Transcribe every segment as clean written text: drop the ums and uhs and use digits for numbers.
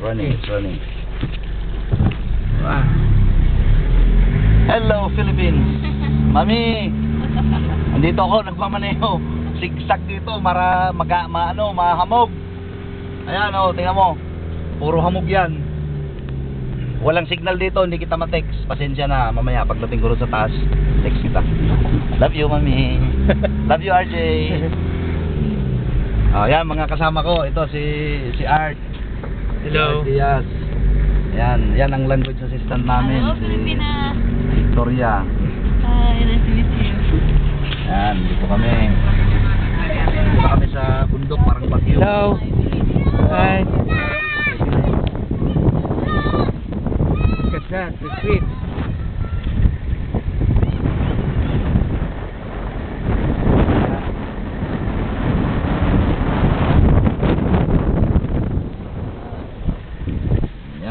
Running, it's running. Wow. Hello, Philippines. Mami, andito ako, nagmamaneho. Sigsag dito, mahamog. Ayan, oh, tingnan mo. Puro hamog yan. Walang signal dito, hindi kita ma-text. Pasensya na, mamaya pagdating ko sa taas, text kita. Love you, Mami. Love you, RJ. Oh, yan, mga kasama ko. Ito si Art. Hello. Diaz. Yan ang language assistant namin. Hello, Si Filipina. Victoria. Hi, nice to meet you. Yan, dito kami. Dito kami sa bundok, parang bagyo. Hello. Hi. Look at that, the street.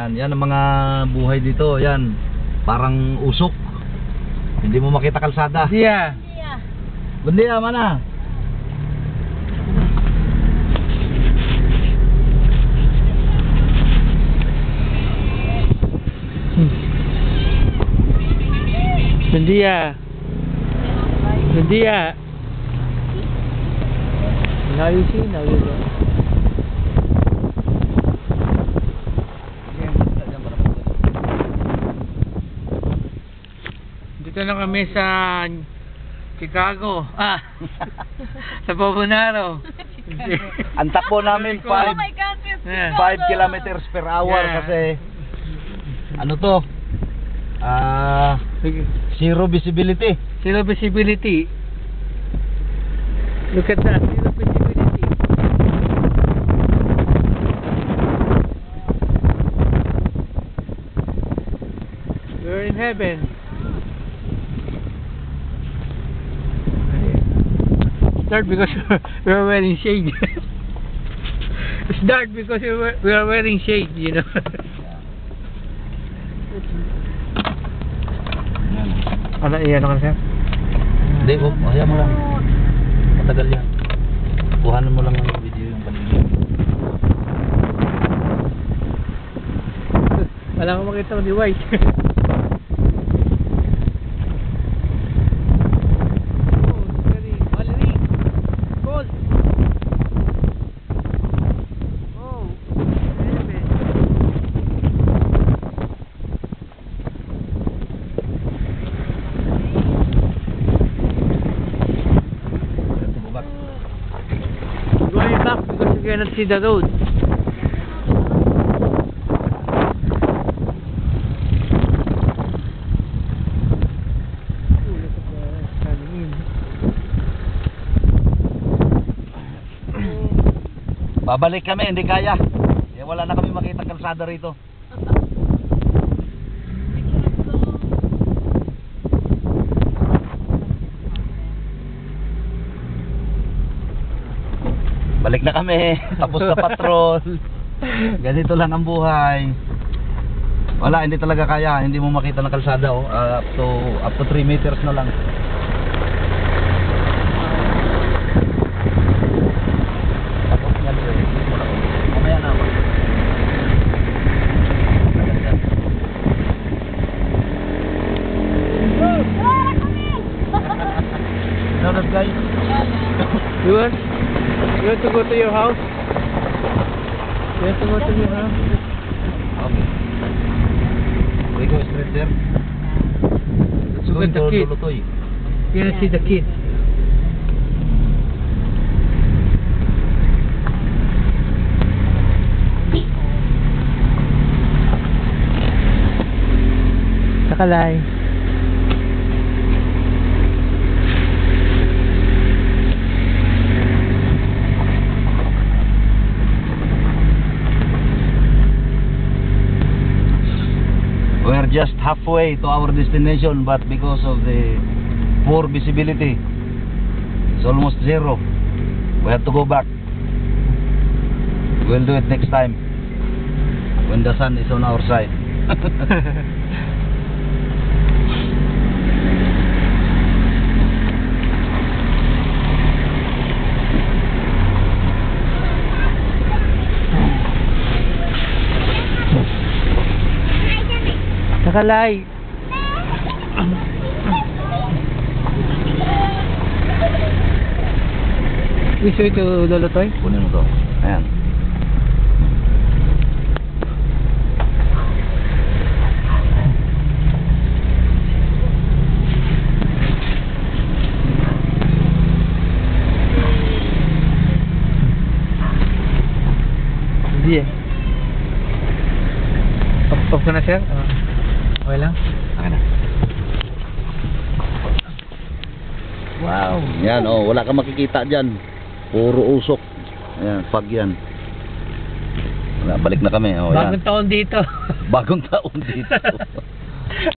Yan ang mga buhay dito. Yan, parang usok. Hindi mo makita kalsada. Yeah. Yeah. Bundi mana? Buen día. Buen día. Now you see, now you go. Dito na kami sa Chicago. Sa Bobonaro. Ang takbo namin Oh my God, it's Yeah. 5 kilometers per hour Yeah. kasi ano to? Zero visibility. Zero visibility. Look at that, zero visibility. We're in heaven. It's dark because we're wearing shade. It's dark because we are wearing shade, you know. Ano, iyan ka sir? Hindi, kaya mo lang. Matagal yan. Kuhanan mo lang ng video yung paligid. Wala akong makita ko di white. Going back because you cannot see the road. Babalik kami, hindi kaya. Wala na kami makita kalsada rito. Balik na kami. Tapos na patrol. Ganito lang ang buhay. Wala, hindi talaga kaya. Hindi mo makita ng kalsada. Oh. Up to 3 meters na lang. Tapos nga dito. Mamaya na ako. Know that guy? You want to go to your house? You want to go to your house? Okay. We go straight there. Let's go With the to kid. Lulutoy. You want to see the kid? Sakalay. We're just halfway to our destination, but because of the poor visibility, it's almost zero. We have to go back. We'll do it next time when the sun is on our side. Nakalay. Wish you to Lolo Toy. Kunin mo to. Ayan. Hindi eh. Off ko na sir. Okay lang. Ayan na. Wow. Yan, oh, wala kang makikita dyan. Puro usok. Ayan, pag yan. Wala, balik na kami. Oh, Bagong yan. taon dito. Bagong taon dito.